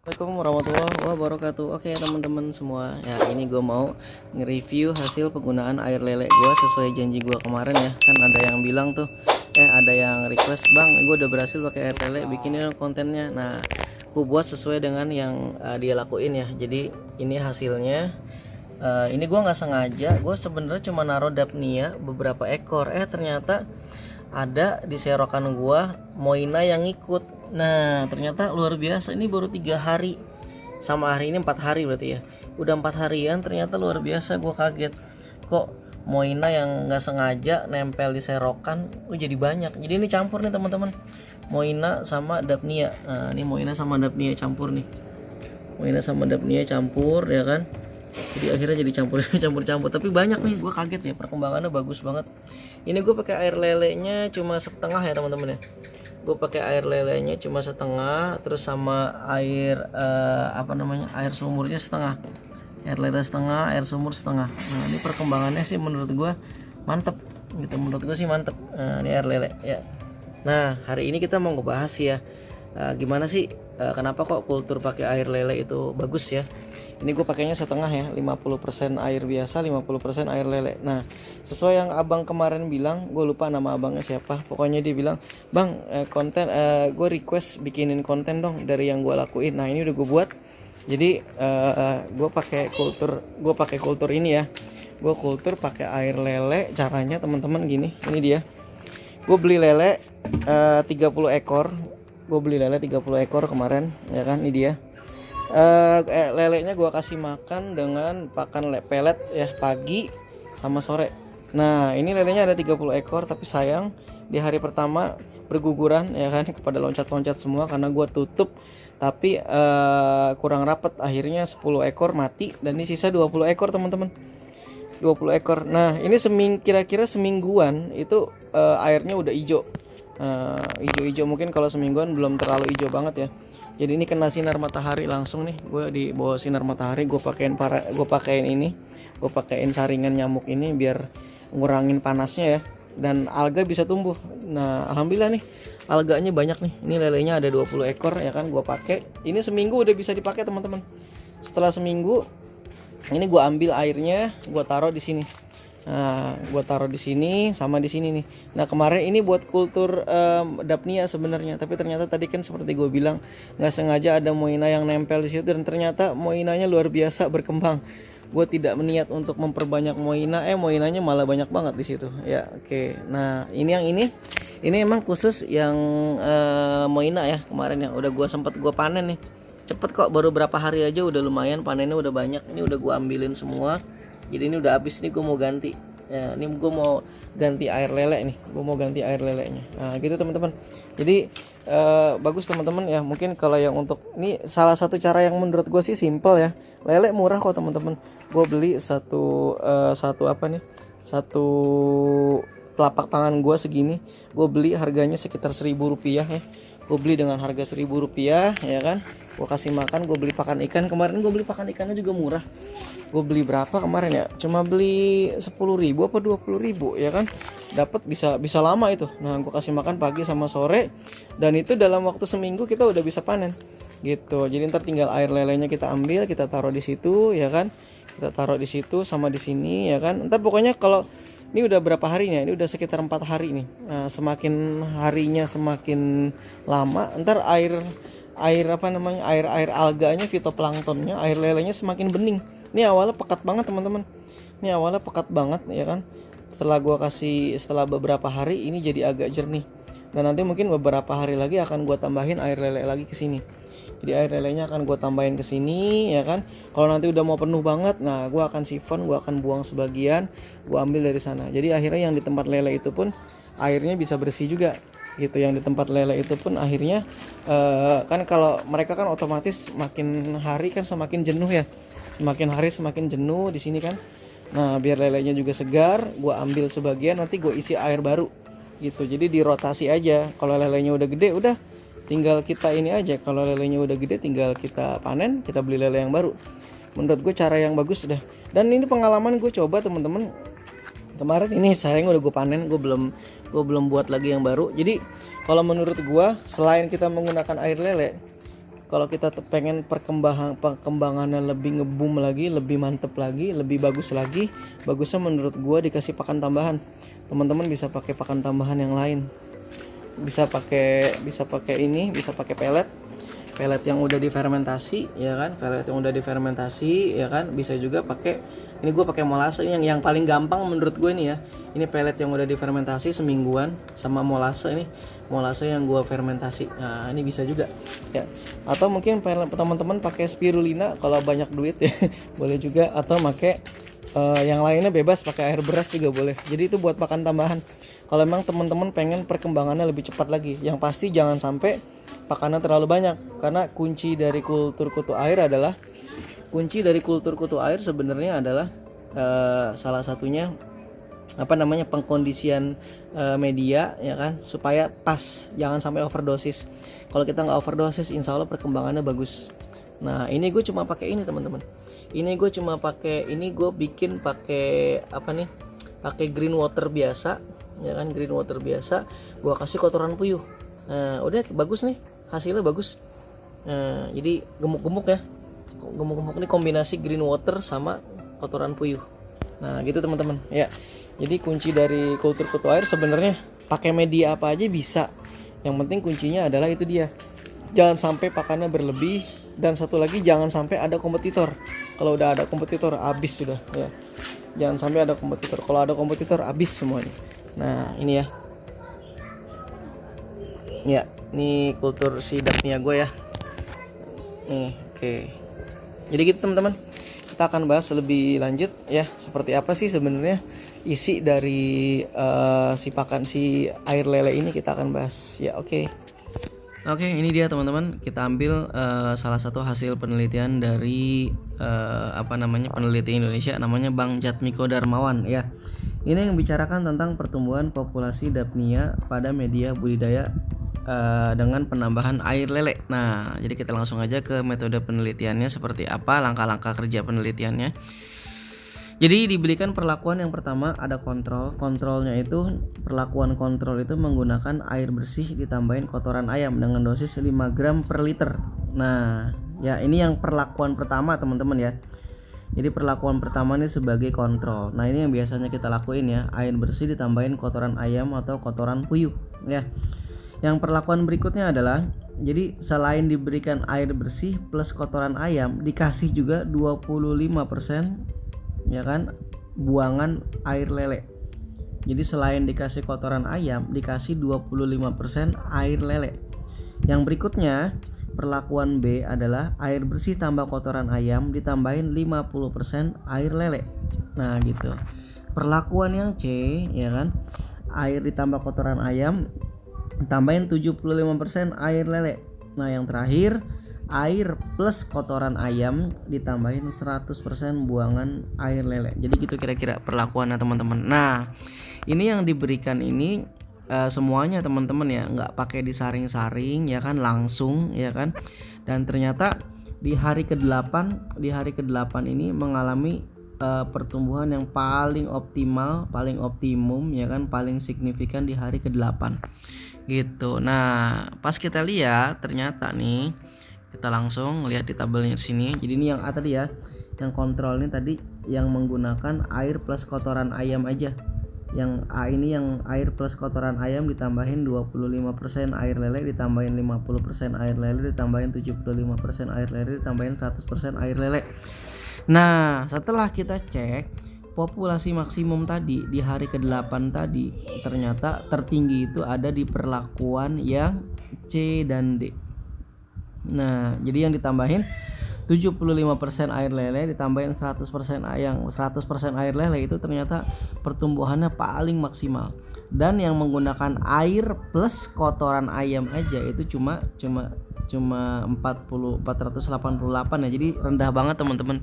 Assalamualaikum warahmatullahi wabarakatuh. Oke teman-teman semua, ya ini gue mau nge-review hasil penggunaan air lele gue sesuai janji gue kemarin ya. Kan ada yang bilang tuh, ada yang request, bang gue udah berhasil pakai air lele, bikinin kontennya. Nah gue buat sesuai dengan yang dia lakuin ya. Jadi ini hasilnya. Ini gue nggak sengaja, gue sebenarnya cuma naruh dapnia beberapa ekor. Ternyata ada di serokan gua Moina yang ngikut. Nah ternyata luar biasa, ini baru 3 hari sama hari ini 4 hari berarti ya, udah 4 harian. Ternyata luar biasa, gua kaget kok Moina yang nggak sengaja nempel di serokan jadi banyak. Jadi ini campur nih teman-teman, Moina sama dapnia. Nah ini Moina sama dapnia campur nih, Moina sama dapnia campur ya kan. Jadi akhirnya jadi campur-campur, tapi banyak nih. Gue kaget ya, perkembangannya bagus banget. Ini gue pakai air lelenya cuma setengah ya teman-teman ya. Gue pakai air lelenya cuma setengah, terus sama air air sumurnya setengah, air lele setengah, air sumur setengah. Nah ini perkembangannya sih menurut gue mantep gitu, menurut gue sih mantep. Nah ini air lele ya. Nah hari ini kita mau ngebahas ya, gimana sih kenapa kok kultur pakai air lele itu bagus ya. Ini gue pakainya setengah ya, 50% air biasa, 50% air lele. Nah sesuai yang abang kemarin bilang, gue lupa nama abangnya siapa, pokoknya dia bilang, bang gue request bikinin konten dong dari yang gue lakuin. Nah ini udah gue buat. Jadi gue pakai kultur ini ya. Gue kultur pakai air lele. Caranya teman-teman gini, ini dia. Gue beli lele 30 ekor. Gue beli lele 30 ekor kemarin ya kan. Ini dia. Lelenya gue kasih makan dengan pakan pelet ya, pagi sama sore. Nah ini lelenya ada 30 ekor, tapi sayang di hari pertama berguguran ya kan, kepada loncat-loncat semua karena gue tutup. Tapi kurang rapet, akhirnya 10 ekor mati, dan ini sisa 20 ekor teman-teman, 20 ekor. Nah ini kira-kira semingguan itu airnya udah hijau, hijau-hijau. Mungkin kalau semingguan belum terlalu hijau banget ya. Jadi ini kena sinar matahari langsung nih, gue di bawah sinar matahari. Gue pakein saringan nyamuk ini biar ngurangin panasnya ya, dan alga bisa tumbuh. Nah alhamdulillah nih alganya banyak nih. Ini lelenya ada 20 ekor ya kan, gue pakai. Ini seminggu udah bisa dipakai teman-teman. Setelah seminggu ini gue ambil airnya, gue taruh di sini. Nah, gue taruh di sini sama di sini nih. Nah, kemarin ini buat kultur dapnia sebenarnya, tapi ternyata tadi kan seperti gue bilang, nggak sengaja ada Moina yang nempel di situ, dan ternyata Moinanya luar biasa berkembang. Gue tidak meniat untuk memperbanyak Moina, Moinanya malah banyak banget di situ. Ya, oke. Nah, ini emang khusus yang Moina ya kemarin ya. Udah sempat gue panen nih. Cepet kok, baru berapa hari aja udah lumayan panennya, udah banyak. Ini udah gue ambilin semua. Jadi ini udah habis nih, gue mau ganti ya, ini gue mau ganti air lele nih, gue mau ganti air lelenya. Nah gitu teman-teman. Jadi bagus teman-teman ya. Mungkin kalau yang untuk ini salah satu cara yang menurut gue sih simple ya. Lele murah kok teman-teman. Gue beli satu telapak tangan gue segini, gue beli harganya sekitar 1.000 rupiah ya. Gue beli dengan harga 1.000 rupiah ya kan. Gue kasih makan, gue beli pakan ikan. Kemarin gue beli pakan ikannya juga murah. Gue beli berapa kemarin ya, cuma beli 10.000 apa 20.000 ya kan. Dapat bisa lama itu. Nah gue kasih makan pagi sama sore, dan itu dalam waktu seminggu kita udah bisa panen gitu. Jadi ntar tinggal air lelenya kita ambil, kita taruh di situ ya kan, kita taruh di situ sama di sini ya kan. Ntar pokoknya kalau ini udah berapa harinya, ini udah sekitar 4 hari nih. Nah, semakin harinya semakin lama, ntar air alganya, fitoplanktonnya, air lelenya semakin bening. Ini awalnya pekat banget teman-teman, ini awalnya pekat banget ya kan. Setelah beberapa hari ini jadi agak jernih, dan nanti mungkin beberapa hari lagi akan gue tambahin air lele lagi ke sini. Jadi air lelenya akan gue tambahin ke sini ya kan. Kalau nanti udah mau penuh banget, nah gue akan sifon, gue akan buang sebagian, gue ambil dari sana. Jadi akhirnya yang di tempat lele itu pun airnya bisa bersih juga gitu. Yang di tempat lele itu pun akhirnya kan kalau mereka kan otomatis makin hari kan semakin jenuh ya, semakin hari semakin jenuh di sini kan. Nah biar lelenya juga segar, gue ambil sebagian, nanti gue isi air baru gitu. Jadi dirotasi aja. Kalau lelenya udah gede, udah tinggal kita ini aja. Kalau lelenya udah gede, tinggal kita panen, kita beli lele yang baru. Menurut gue cara yang bagus sudah. Dan ini pengalaman gue coba teman-teman. Kemarin ini sayang udah gue panen, gue belum buat lagi yang baru. Jadi kalau menurut gue, selain kita menggunakan air lele, kalau kita pengen perkembangannya lebih ngebum lagi, lebih mantep lagi, lebih bagus lagi, bagusnya menurut gua dikasih pakan tambahan. Teman-teman bisa pakai pakan tambahan yang lain, bisa pakai ini, bisa pakai pelet yang udah difermentasi, ya kan, pelet yang udah difermentasi, ya kan. Bisa juga pakai, ini gue pakai molase yang paling gampang menurut gue ini ya. Ini pelet yang udah difermentasi semingguan sama molase yang gue fermentasi. Nah ini bisa juga ya. Atau mungkin teman-teman pakai spirulina kalau banyak duit ya boleh juga. Atau pakai yang lainnya bebas, pakai air beras juga boleh. Jadi itu buat pakan tambahan kalau memang teman-teman pengen perkembangannya lebih cepat lagi. Yang pasti jangan sampai pakannya terlalu banyak, karena kunci dari kultur kutu air sebenarnya adalah salah satunya pengkondisian media, ya kan, supaya pas, jangan sampai overdosis. Kalau kita nggak overdosis, insya Allah perkembangannya bagus. Nah ini gue cuma pakai ini teman-teman. Ini gue bikin pakai pakai green water biasa, ya kan, green water biasa. Gue kasih kotoran puyuh. Nah udah bagus nih, hasilnya bagus. Nah, jadi gemuk-gemuk ya, gemuk-gemuk ini kombinasi green water sama kotoran puyuh. Nah gitu teman-teman ya. Jadi kunci dari kultur kutu air sebenarnya pakai media apa aja bisa. Yang penting kuncinya adalah itu dia, jangan sampai pakannya berlebih, dan satu lagi jangan sampai ada kompetitor. Kalau udah ada kompetitor habis sudah ya. Jangan sampai ada kompetitor. Kalau ada kompetitor habis semuanya. Nah ini ya. Ya, ini kultur si Daphnia gue ya. Nih, oke. Jadi gitu teman-teman. Kita akan bahas lebih lanjut ya, seperti apa sih sebenarnya isi dari si air lele ini, kita akan bahas ya. Oke, ini dia teman-teman. Kita ambil salah satu hasil penelitian dari peneliti Indonesia, namanya Bang Jatmiko Darmawan ya. Ini yang bicarakan tentang pertumbuhan populasi Daphnia pada media budidaya dengan penambahan air lele. Nah, jadi kita langsung aja ke metode penelitiannya seperti apa, langkah-langkah kerja penelitiannya. Jadi diberikan perlakuan yang pertama ada kontrolnya itu, perlakuan kontrol itu menggunakan air bersih ditambahin kotoran ayam dengan dosis 5 gram per liter. Nah ya, ini yang perlakuan pertama teman-teman ya. Jadi perlakuan pertama ini sebagai kontrol. Nah ini yang biasanya kita lakuin ya, air bersih ditambahin kotoran ayam atau kotoran puyuh ya. Yang perlakuan berikutnya adalah, jadi selain diberikan air bersih plus kotoran ayam, dikasih juga 25% ya kan buangan air lele. Jadi selain dikasih kotoran ayam, dikasih 25% air lele. Yang berikutnya, perlakuan B adalah air bersih tambah kotoran ayam ditambahin 50% air lele. Nah gitu. Perlakuan yang C ya kan, air ditambah kotoran ayam tambahin 75% air lele. Nah yang terakhir, air plus kotoran ayam ditambahin 100% buangan air lele. Jadi gitu kira-kira perlakuannya teman-teman. Nah ini yang diberikan ini semuanya teman-teman ya, nggak pakai disaring-saring ya kan, langsung ya kan. Dan ternyata di hari ke-8 ini mengalami pertumbuhan yang paling optimal, paling optimum ya kan, paling signifikan di hari ke-8 gitu. Nah pas kita lihat ternyata nih, kita langsung lihat di tabelnya sini. Jadi ini yang A tadi ya, yang kontrol ini tadi yang menggunakan air plus kotoran ayam aja. Yang A ini yang air plus kotoran ayam ditambahin 25% air lele, ditambahin 50% air lele, ditambahin 75% air lele, ditambahin 100% air lele. Nah setelah kita cek populasi maksimum tadi di hari ke-8 tadi, ternyata tertinggi itu ada di perlakuan yang C dan D. Nah jadi yang ditambahin 75% air lele ditambahin 100% air lele itu ternyata pertumbuhannya paling maksimal. Dan yang menggunakan air plus kotoran ayam aja itu cuma 488 ya. Jadi rendah banget teman-teman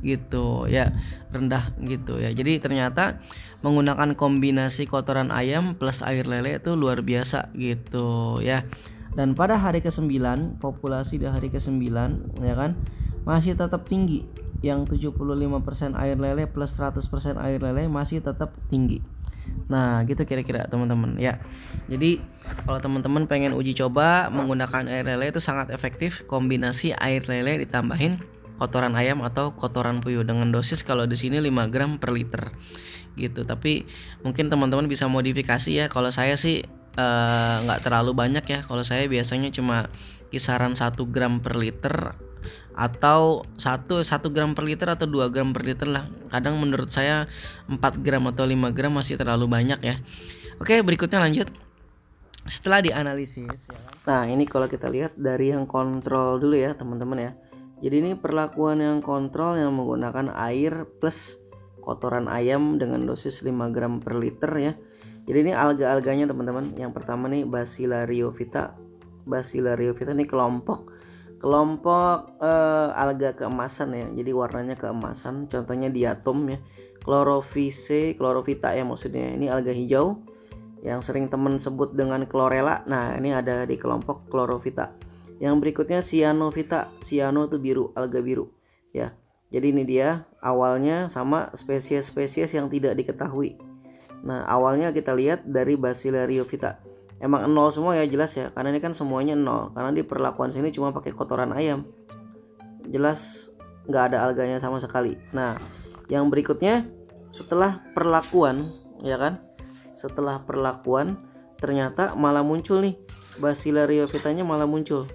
gitu ya, rendah gitu ya. Jadi ternyata menggunakan kombinasi kotoran ayam plus air lele itu luar biasa gitu ya. Dan pada hari ke-9, populasi di hari ke-9 ya kan masih tetap tinggi. Yang 75% air lele plus 100% air lele masih tetap tinggi. Nah, gitu kira-kira teman-teman ya. Jadi kalau teman-teman pengen uji coba menggunakan air lele itu sangat efektif, kombinasi air lele ditambahin kotoran ayam atau kotoran puyuh dengan dosis kalau di sini 5 gram per liter gitu. Tapi mungkin teman-teman bisa modifikasi ya. Kalau saya sih nggak terlalu banyak ya. Kalau saya biasanya cuma kisaran 1 gram per liter atau 1 gram per liter atau 2 gram per liter lah. Kadang menurut saya 4 gram atau 5 gram masih terlalu banyak ya. Oke, berikutnya lanjut. Setelah dianalisis ya. Nah, ini kalau kita lihat dari yang kontrol dulu ya, teman-teman ya. Jadi ini perlakuan yang kontrol yang menggunakan air plus kotoran ayam dengan dosis 5 gram per liter ya. Jadi ini alga-alganya teman-teman. Yang pertama nih Bacillariophyta. Bacillariophyta ini kelompok alga keemasan ya. Jadi warnanya keemasan, contohnya diatom ya. Chlorophyta ya maksudnya. Ini alga hijau yang sering temen sebut dengan chlorella. Nah, ini ada di kelompok Chlorophyta. Yang berikutnya Cyanophyta. Cyano itu biru, alga biru ya. Jadi ini dia awalnya sama spesies-spesies yang tidak diketahui. Nah, awalnya kita lihat dari Bacillariophyta. Emang 0 semua ya, jelas ya, karena ini kan semuanya 0 karena di perlakuan sini cuma pakai kotoran ayam, jelas nggak ada alganya sama sekali. Nah, yang berikutnya setelah perlakuan ya kan, setelah perlakuan ternyata malah muncul nih Bacillariophytanya malah muncul.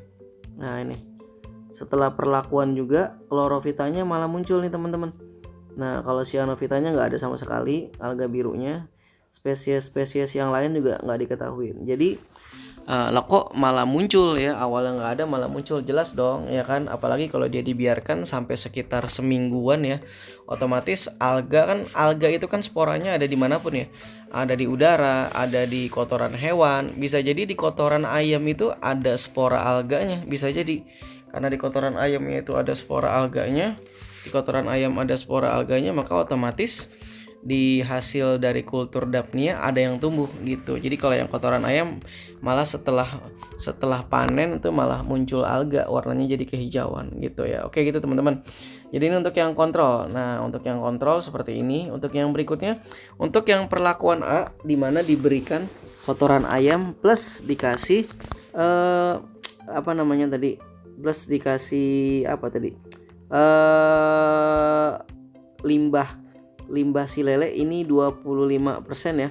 Nah, ini setelah perlakuan juga Chlorophytanya malah muncul nih teman-teman. Nah, kalau Cyanophytanya nggak ada sama sekali alga birunya. Spesies-spesies yang lain juga nggak diketahui. Jadi lah kok malah muncul ya, awalnya nggak ada malah muncul, jelas dong ya kan. Apalagi kalau dia dibiarkan sampai sekitar semingguan ya, otomatis alga itu kan sporanya ada dimanapun ya, ada di udara, ada di kotoran hewan, bisa jadi di kotoran ayam itu ada spora alganya, bisa jadi karena di kotoran ayamnya itu ada spora alganya, di kotoran ayam ada spora alganya, maka otomatis di hasil dari kultur Daphnia ada yang tumbuh gitu. Jadi kalau yang kotoran ayam malah setelah panen itu malah muncul alga, warnanya jadi kehijauan gitu ya. Oke gitu teman-teman. Jadi ini untuk yang kontrol. Nah, untuk yang kontrol seperti ini. Untuk yang berikutnya, untuk yang perlakuan A di mana diberikan kotoran ayam plus dikasih apa namanya tadi? Plus dikasih apa tadi? Limbah si lele ini 25% ya.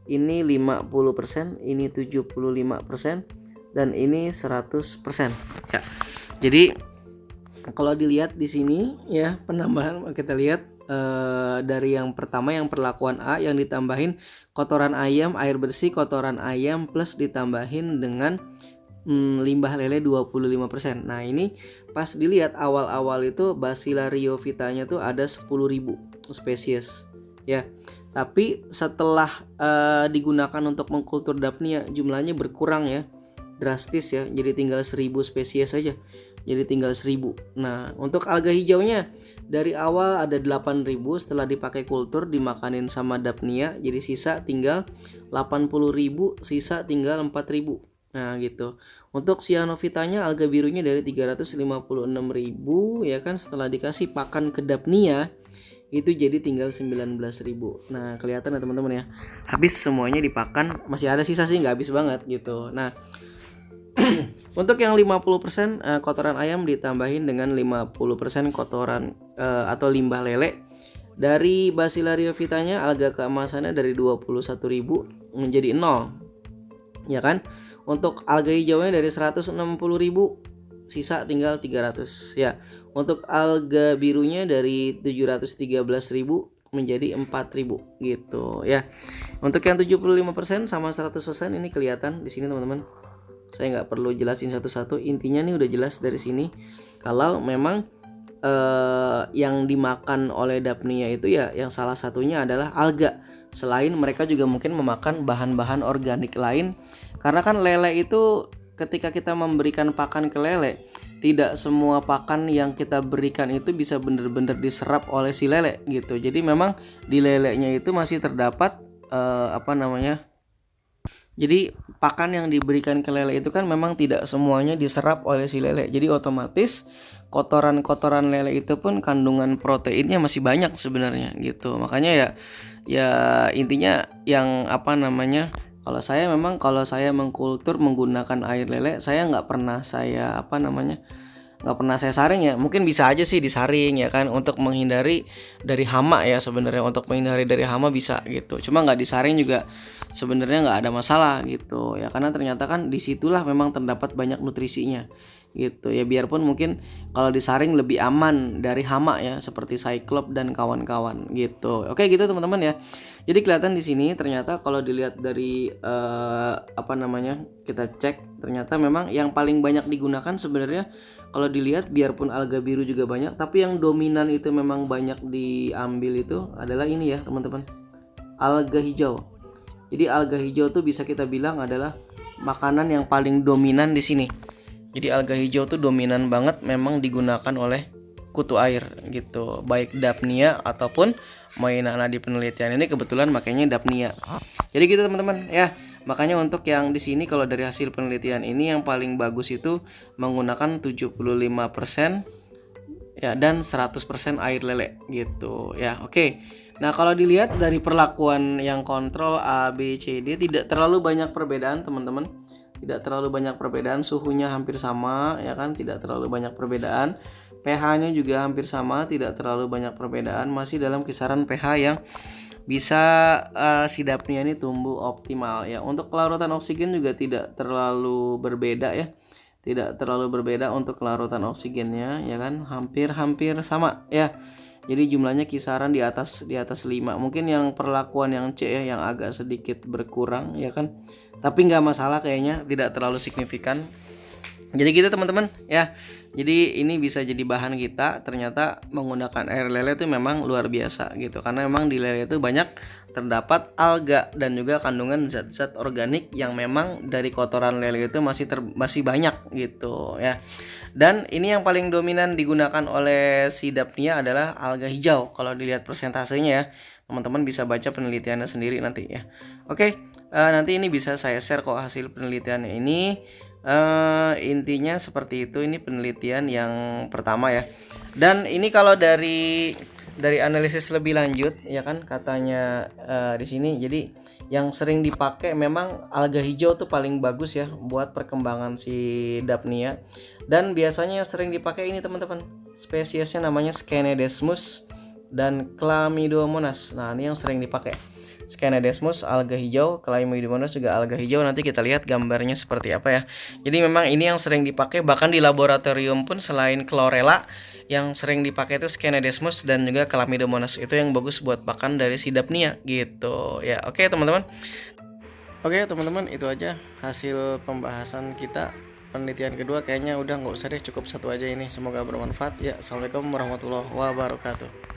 Ini 50%, ini 75% dan ini 100% ya. Jadi kalau dilihat di sini ya, penambahan kita lihat dari yang pertama yang perlakuan A yang ditambahin kotoran ayam, air bersih kotoran ayam plus ditambahin dengan limbah lele 25%. Nah, ini pas dilihat awal-awal itu Bacillariophytanya tuh ada 10.000 spesies ya. Tapi setelah digunakan untuk mengkultur Daphnia jumlahnya berkurang ya, drastis ya, jadi tinggal 1.000 spesies saja. Jadi tinggal 1.000. Nah, untuk alga hijaunya dari awal ada 8.000, setelah dipakai kultur dimakanin sama Daphnia jadi sisa tinggal 80.000, sisa tinggal 4.000. Nah gitu. Untuk Cyanophytanya alga birunya dari 356.000 ya kan, setelah dikasih pakan ke Daphnia itu jadi tinggal 19.000. Nah kelihatan ya teman-teman ya, habis semuanya dipakan, masih ada sisa sih, nggak habis banget gitu. Nah untuk yang 50% kotoran ayam ditambahin dengan 50% kotoran atau limbah lele. Dari Bacillariophytanya alga keemasannya dari 21.000 menjadi 0 ya kan. Untuk alga hijaunya dari 160.000 sisa tinggal 300 ya. Untuk alga birunya dari 713.000 menjadi 4.000 gitu ya. Untuk yang 75% sama 100% ini kelihatan di sini teman-teman. Saya nggak perlu jelasin satu-satu, intinya nih udah jelas dari sini kalau memang yang dimakan oleh Daphnia itu ya yang salah satunya adalah alga. Selain mereka juga mungkin memakan bahan-bahan organik lain, karena kan lele itu ketika kita memberikan pakan ke lele, tidak semua pakan yang kita berikan itu bisa benar-benar diserap oleh si lele gitu. Jadi memang di lelenya itu masih terdapat Jadi pakan yang diberikan ke lele itu kan memang tidak semuanya diserap oleh si lele. Jadi otomatis kotoran-kotoran lele itu pun kandungan proteinnya masih banyak sebenarnya gitu. Makanya ya intinya yang apa namanya, kalau saya mengkultur menggunakan air lele, saya nggak pernah saya apa namanya, nggak pernah saya saring ya. Mungkin bisa aja sih disaring ya kan, untuk menghindari dari hama ya, sebenarnya untuk menghindari dari hama bisa gitu. Cuma nggak disaring juga sebenarnya nggak ada masalah gitu ya, karena ternyata kan disitulah memang terdapat banyak nutrisinya gitu ya. Biarpun mungkin kalau disaring lebih aman dari hama ya, seperti Cyclop dan kawan-kawan gitu. Oke gitu teman-teman ya. Jadi kelihatan di sini ternyata kalau dilihat dari apa namanya, kita cek ternyata memang yang paling banyak digunakan sebenarnya, kalau dilihat biarpun alga biru juga banyak, tapi yang dominan itu memang banyak diambil itu adalah ini ya teman-teman, alga hijau. Jadi alga hijau tuh bisa kita bilang adalah makanan yang paling dominan di sini. Jadi alga hijau tuh dominan banget memang digunakan oleh kutu air gitu, baik Daphnia ataupun Mainana. Di penelitian ini kebetulan makanya Daphnia. Jadi gitu teman-teman ya. Makanya untuk yang di sini kalau dari hasil penelitian ini yang paling bagus itu menggunakan 75% ya dan 100% air lele gitu ya. Oke. Nah, kalau dilihat dari perlakuan yang kontrol A, B, C, D tidak terlalu banyak perbedaan, teman-teman. Tidak terlalu banyak perbedaan, suhunya hampir sama ya kan, tidak terlalu banyak perbedaan. pH-nya juga hampir sama, tidak terlalu banyak perbedaan, masih dalam kisaran pH yang bisa si Daphnia ini tumbuh optimal ya. Untuk kelarutan oksigen juga tidak terlalu berbeda ya. Tidak terlalu berbeda untuk kelarutan oksigennya ya kan, hampir sama ya. Jadi jumlahnya kisaran di atas 5. Mungkin yang perlakuan yang C ya yang agak sedikit berkurang ya kan. Tapi nggak masalah kayaknya, tidak terlalu signifikan. Jadi gitu teman-teman ya. Jadi ini bisa jadi bahan kita, ternyata menggunakan air lele itu memang luar biasa gitu. Karena memang di lele itu banyak terdapat alga dan juga kandungan zat-zat organik yang memang dari kotoran lele itu masih banyak gitu ya. Dan ini yang paling dominan digunakan oleh si Daphnia adalah alga hijau. Kalau dilihat persentasenya ya, teman-teman bisa baca penelitiannya sendiri nanti ya. Oke, nanti ini bisa saya share kok hasil penelitiannya ini. Intinya seperti itu, ini penelitian yang pertama ya. Dan ini kalau dari analisis lebih lanjut ya kan, katanya di sini jadi yang sering dipakai memang alga hijau tuh paling bagus ya buat perkembangan si Daphnia. Dan biasanya yang sering dipakai ini teman-teman, spesiesnya namanya Scenedesmus dan Chlamydomonas. Nah, ini yang sering dipakai. Scenedesmus alga hijau, Chlamydomonas juga alga hijau. Nanti kita lihat gambarnya seperti apa ya. Jadi memang ini yang sering dipakai, bahkan di laboratorium pun selain Chlorella yang sering dipakai itu Scenedesmus dan juga Chlamydomonas. Itu yang bagus buat pakan dari si Daphnia gitu ya. Oke teman-teman. Oke teman-teman, itu aja hasil pembahasan kita. Penelitian kedua kayaknya udah nggak usah deh, cukup satu aja ini. Semoga bermanfaat ya. Assalamualaikum warahmatullahi wabarakatuh.